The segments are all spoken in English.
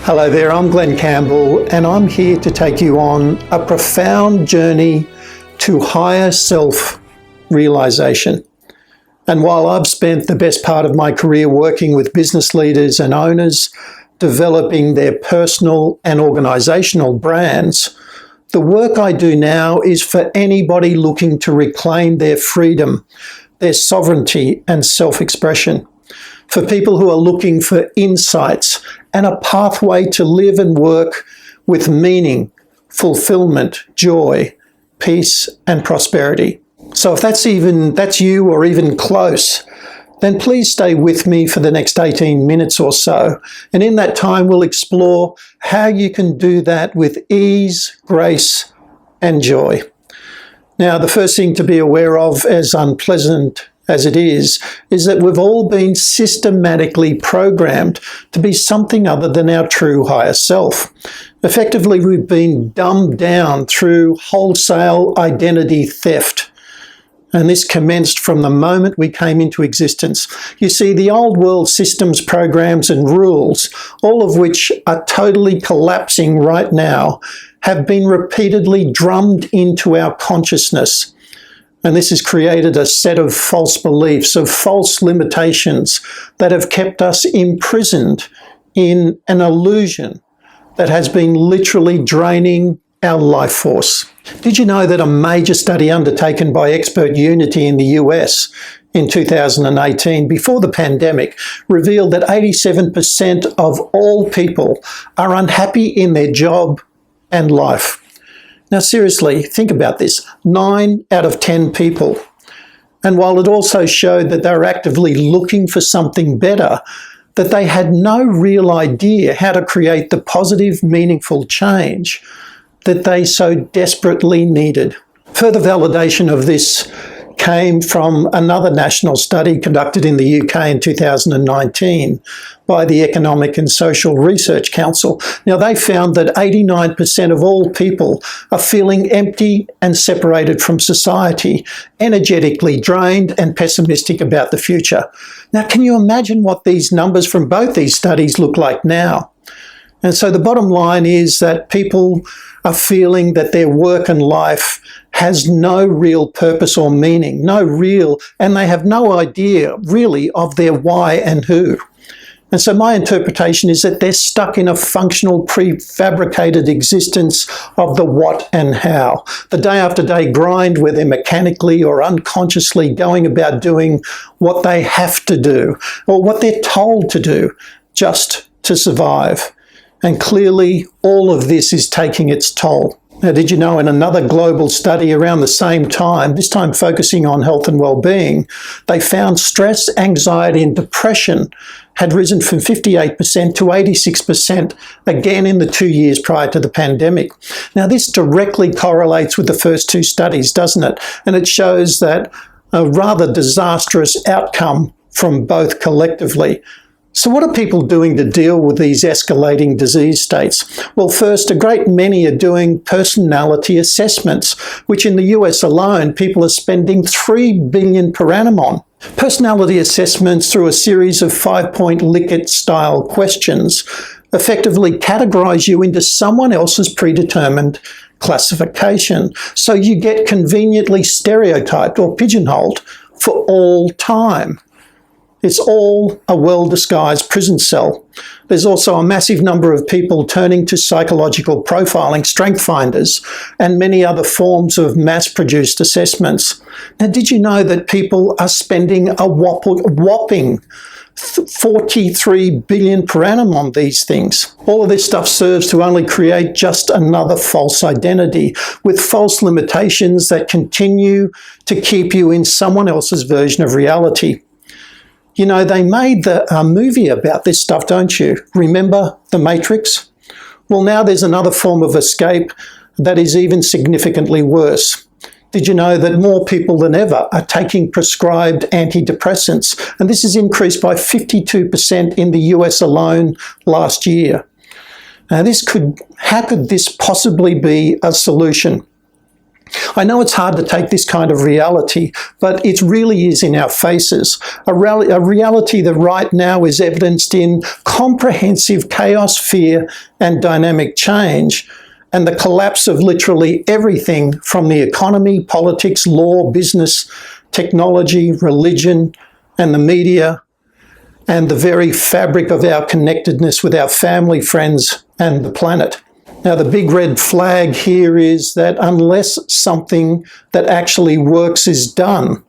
Hello there, I'm Glenn Campbell and I'm here to take you on a profound journey to higher self-realization. And while I've spent the best part of my career working with business leaders and owners, developing their personal and organizational brands, the work I do now is for anybody looking to reclaim their freedom, their sovereignty and self-expression. For people who are looking for insights and a pathway to live and work with meaning, fulfillment, joy, peace and prosperity. So if that's you or even close, then please stay with me for the next 18 minutes or so. And in that time, we'll explore how you can do that with ease, grace and joy. Now, the first thing to be aware of, as unpleasant as it is that we've all been systematically programmed to be something other than our true higher self. Effectively, we've been dumbed down through wholesale identity theft. And this commenced from the moment we came into existence. You see, the old world systems, programs and rules, all of which are totally collapsing right now, have been repeatedly drummed into our consciousness. And this has created a set of false beliefs, of false limitations that have kept us imprisoned in an illusion that has been literally draining our life force. Did you know that a major study undertaken by Expert Unity in the US in 2018, before the pandemic, revealed that 87% of all people are unhappy in their job and life? Now, seriously, think about this. 9 out of 10 people. And while it also showed that they were actively looking for something better, that they had no real idea how to create the positive, meaningful change that they so desperately needed. Further validation of this came from another national study conducted in the UK in 2019 by the Economic and Social Research Council. Now, they found that 89% of all people are feeling empty and separated from society, energetically drained and pessimistic about the future. Now, can you imagine what these numbers from both these studies look like now? And so the bottom line is that people are feeling that their work and life has no real purpose or meaning, and they have no idea really of their why and who. And so my interpretation is that they're stuck in a functional, prefabricated existence of the what and how. The day after day grind where they're mechanically or unconsciously going about doing what they have to do or what they're told to do just to survive. And clearly, all of this is taking its toll. Now, did you know in another global study around the same time, this time focusing on health and well-being, they found stress, anxiety and depression had risen from 58% to 86%, again in the 2 years prior to the pandemic. Now, this directly correlates with the first two studies, doesn't it? And it shows that a rather disastrous outcome from both collectively. So what are people doing to deal with these escalating disease states? Well, first, a great many are doing personality assessments, which in the US alone, people are spending $3 billion per annum on. Personality assessments through a series of 5-point Likert-style questions effectively categorize you into someone else's predetermined classification. So you get conveniently stereotyped or pigeonholed for all time. It's all a well-disguised prison cell. There's also a massive number of people turning to psychological profiling, strength finders, and many other forms of mass-produced assessments. Now, did you know that people are spending a whopping $43 billion per annum on these things? All of this stuff serves to only create just another false identity with false limitations that continue to keep you in someone else's version of reality. You know, they made a movie about this stuff, don't you? Remember The Matrix? Well, now there's another form of escape that is even significantly worse. Did you know that more people than ever are taking prescribed antidepressants? And this has increased by 52% in the US alone last year. Now, how could this possibly be a solution? I know it's hard to take this kind of reality, but it really is in our faces. A reality that right now is evidenced in comprehensive chaos, fear, and dynamic change, and the collapse of literally everything from the economy, politics, law, business, technology, religion, and the media, and the very fabric of our connectedness with our family, friends, and the planet. Now, the big red flag here is that unless something that actually works is done,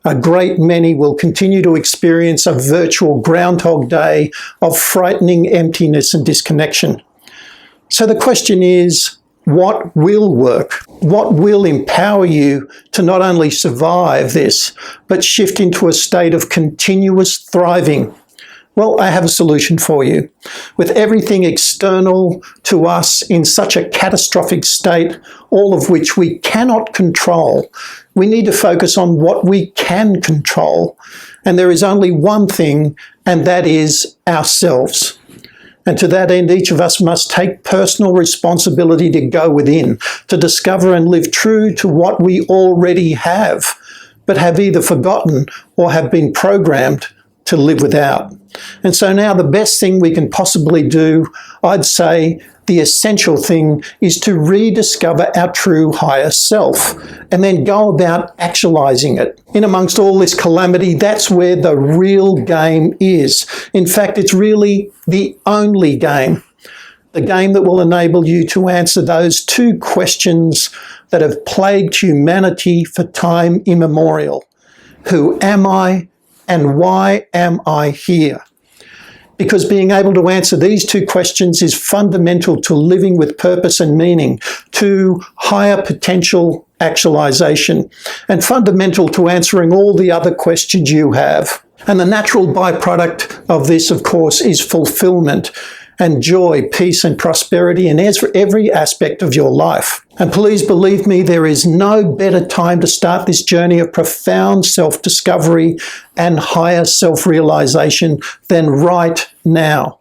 a great many will continue to experience a virtual Groundhog Day of frightening emptiness and disconnection. So the question is, what will work? What will empower you to not only survive this, but shift into a state of continuous thriving? Well, I have a solution for you. With everything external to us in such a catastrophic state, all of which we cannot control, we need to focus on what we can control. And there is only one thing, and that is ourselves. And to that end, each of us must take personal responsibility to go within, to discover and live true to what we already have, but have either forgotten or have been programmed to live without. And so now the best thing we can possibly do, I'd say the essential thing, is to rediscover our true higher self and then go about actualizing it. In amongst all this calamity, that's where the real game is. In fact, it's really the only game. The game that will enable you to answer those two questions that have plagued humanity for time immemorial. Who am I? And why am I here? Because being able to answer these two questions is fundamental to living with purpose and meaning, to higher potential actualization, and fundamental to answering all the other questions you have. And the natural byproduct of this, of course, is fulfillment and joy, peace and prosperity in every aspect of your life. And please believe me, there is no better time to start this journey of profound self-discovery and higher self-realization than right now.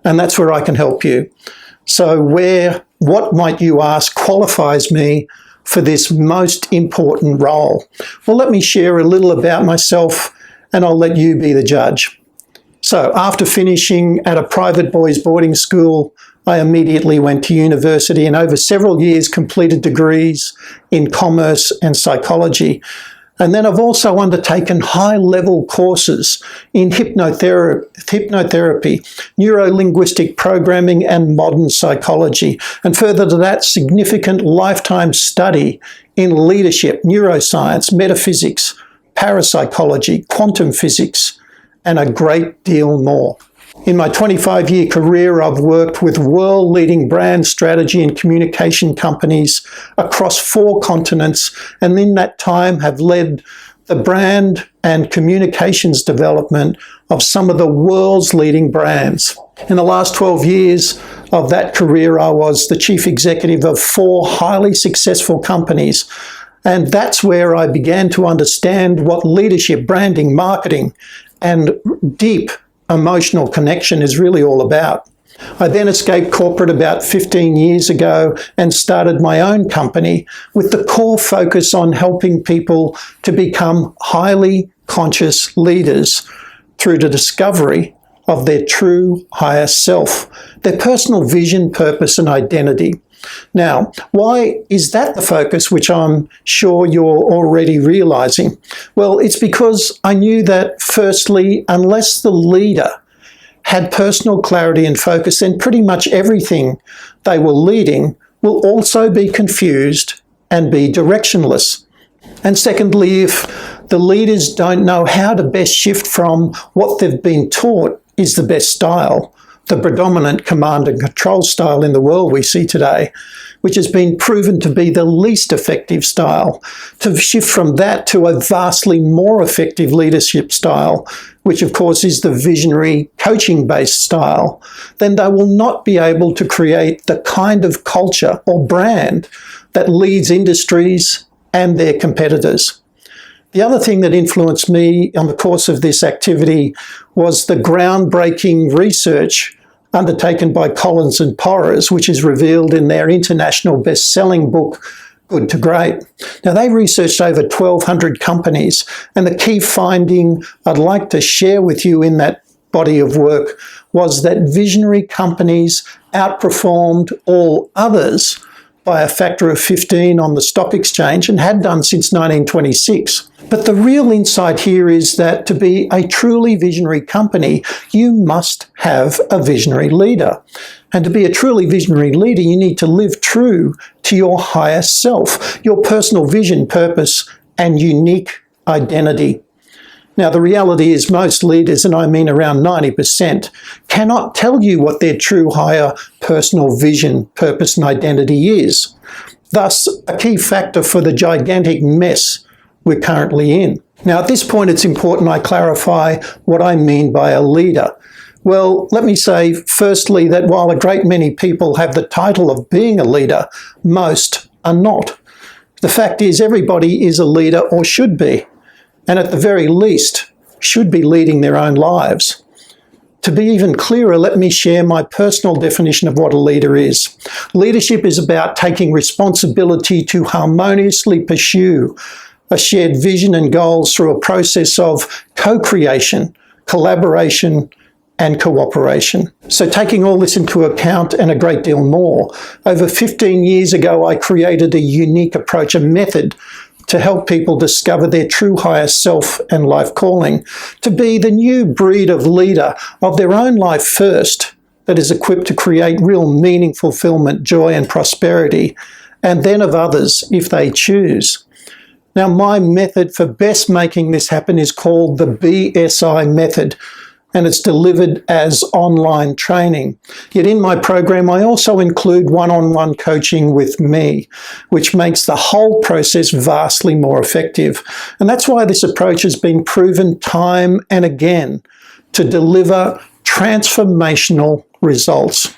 And that's where I can help you. So what might you ask qualifies me for this most important role? Well, let me share a little about myself and I'll let you be the judge. So after finishing at a private boys' boarding school, I immediately went to university and over several years completed degrees in commerce and psychology. And then I've also undertaken high-level courses in hypnotherapy, neuro-linguistic programming and modern psychology. And further to that, significant lifetime study in leadership, neuroscience, metaphysics, parapsychology, quantum physics, and a great deal more. In my 25-year career, I've worked with world-leading brand strategy and communication companies across 4 continents, and in that time have led the brand and communications development of some of the world's leading brands. In the last 12 years of that career, I was the chief executive of 4 highly successful companies, and that's where I began to understand what leadership, branding, marketing, and deep emotional connection is really all about. I then escaped corporate about 15 years ago and started my own company with the core focus on helping people to become highly conscious leaders through the discovery of their true higher self, their personal vision, purpose, and identity. Now, why is that the focus, which I'm sure you're already realizing? Well, it's because I knew that, firstly, unless the leader had personal clarity and focus, then pretty much everything they were leading will also be confused and be directionless. And secondly, if the leaders don't know how to best shift from what they've been taught is the best style, the predominant command and control style in the world we see today, which has been proven to be the least effective style, to shift from that to a vastly more effective leadership style, which of course is the visionary coaching-based style, then they will not be able to create the kind of culture or brand that leads industries and their competitors. The other thing that influenced me on the course of this activity was the groundbreaking research undertaken by Collins and Porras, which is revealed in their international best-selling book, good to great. Now, they researched over 1,200 companies, and the key finding I'd like to share with you in that body of work was that visionary companies outperformed all others by a factor of 15 on the stock exchange and had done since 1926. But the real insight here is that to be a truly visionary company, you must have a visionary leader. And to be a truly visionary leader, you need to live true to your higher self, your personal vision, purpose, and unique identity. Now, the reality is most leaders, and I mean around 90%, cannot tell you what their true higher personal vision, purpose, and identity is. Thus, a key factor for the gigantic mess we're currently in. Now, at this point, it's important I clarify what I mean by a leader. Well, let me say, firstly, that while a great many people have the title of being a leader, most are not. The fact is, everybody is a leader or should be, and at the very least, should be leading their own lives. To be even clearer, let me share my personal definition of what a leader is. Leadership is about taking responsibility to harmoniously pursue a shared vision and goals through a process of co-creation, collaboration, and cooperation. So taking all this into account and a great deal more, over 15 years ago, I created a unique approach, a method to help people discover their true higher self and life calling, to be the new breed of leader of their own life first, that is equipped to create real meaning, fulfillment, joy, and prosperity, and then of others if they choose. Now, my method for best making this happen is called the BSI Method, and it's delivered as online training. Yet in my program, I also include one-on-one coaching with me, which makes the whole process vastly more effective. And that's why this approach has been proven time and again to deliver transformational results.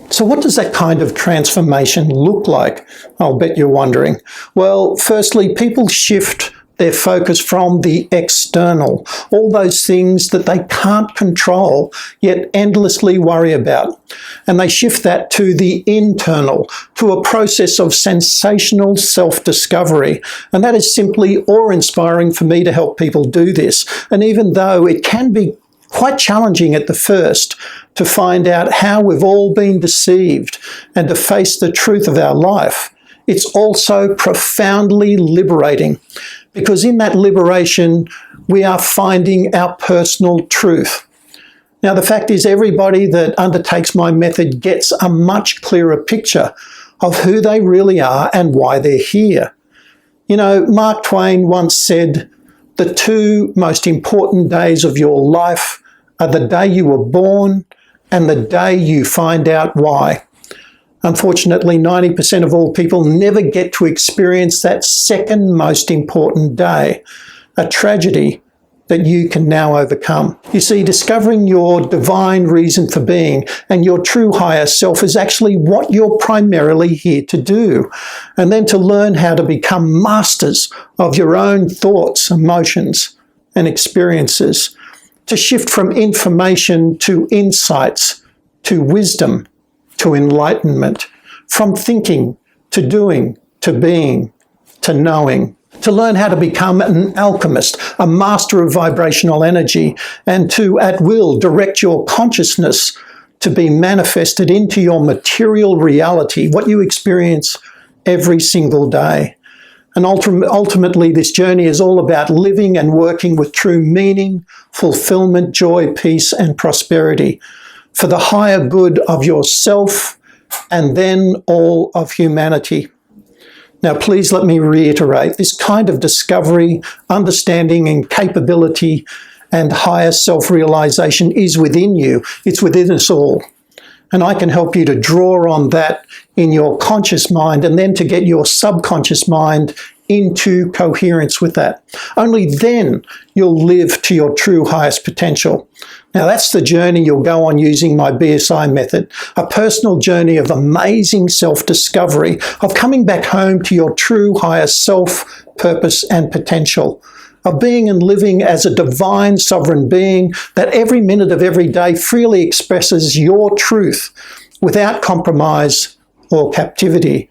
So what does that kind of transformation look like? I'll bet you're wondering. Well, firstly, people shift their focus from the external, all those things that they can't control, yet endlessly worry about. And they shift that to the internal, to a process of sensational self-discovery. And that is simply awe-inspiring for me to help people do this. And even though it can be quite challenging at the first to find out how we've all been deceived and to face the truth of our life, it's also profoundly liberating, because in that liberation, we are finding our personal truth. Now, the fact is, everybody that undertakes my method gets a much clearer picture of who they really are and why they're here. You know, Mark Twain once said, "The two most important days of your life are the day you were born and the day you find out why." Unfortunately, 90% of all people never get to experience that second most important day, a tragedy that you can now overcome. You see, discovering your divine reason for being and your true higher self is actually what you're primarily here to do. And then to learn how to become masters of your own thoughts, emotions, and experiences. To shift from information to insights, to wisdom, to enlightenment, from thinking to doing, to being, to knowing, to learn how to become an alchemist, a master of vibrational energy, and to, at will, direct your consciousness to be manifested into your material reality, what you experience every single day. And ultimately, this journey is all about living and working with true meaning, fulfillment, joy, peace, and prosperity, for the higher good of yourself and then all of humanity. Now, please let me reiterate, this kind of discovery, understanding, and capability and higher self-realization is within you. It's within us all. And I can help you to draw on that in your conscious mind and then to get your subconscious mind into coherence with that. Only then you'll live to your true highest potential. Now, that's the journey you'll go on using my BSI method, a personal journey of amazing self-discovery, of coming back home to your true higher self, purpose, and potential, of being and living as a divine sovereign being that every minute of every day freely expresses your truth without compromise or captivity.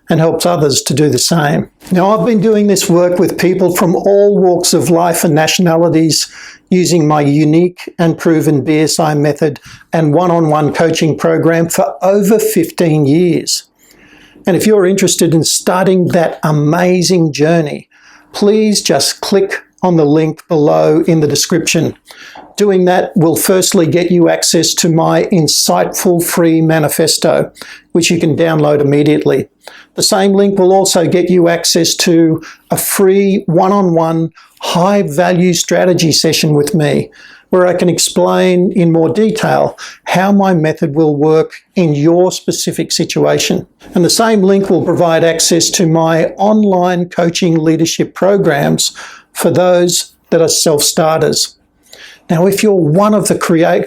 and helps others to do the same. Now, I've been doing this work with people from all walks of life and nationalities using my unique and proven BSI method and one-on-one coaching program for over 15 years. And if you're interested in starting that amazing journey, please just click on the link below in the description. Doing that will firstly get you access to my insightful free manifesto, which you can download immediately. The same link will also get you access to a free one-on-one high-value strategy session with me, where I can explain in more detail how my method will work in your specific situation. And the same link will provide access to my online coaching leadership programs for those that are self-starters. Now, if you're one of the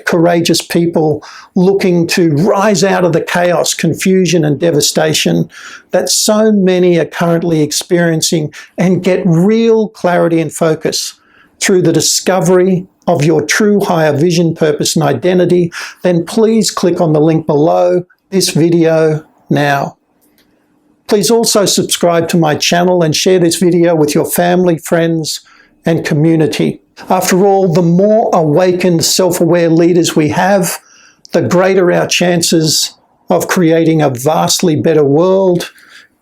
courageous people looking to rise out of the chaos, confusion, and devastation that so many are currently experiencing and get real clarity and focus through the discovery of your true higher vision, purpose, and identity, then please click on the link below this video now. Please also subscribe to my channel and share this video with your family, friends, and community. After all, the more awakened, self-aware leaders we have, the greater our chances of creating a vastly better world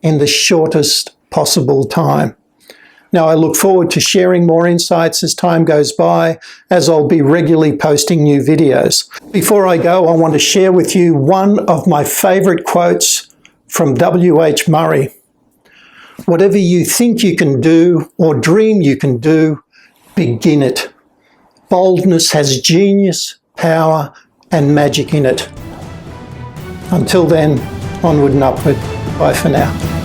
in the shortest possible time. Now, I look forward to sharing more insights as time goes by, as I'll be regularly posting new videos. Before I go, I want to share with you one of my favorite quotes from W.H. Murray. Whatever you think you can do or dream you can do, begin it. Boldness has genius, power, and magic in it. Until then, onward and upward. Bye for now.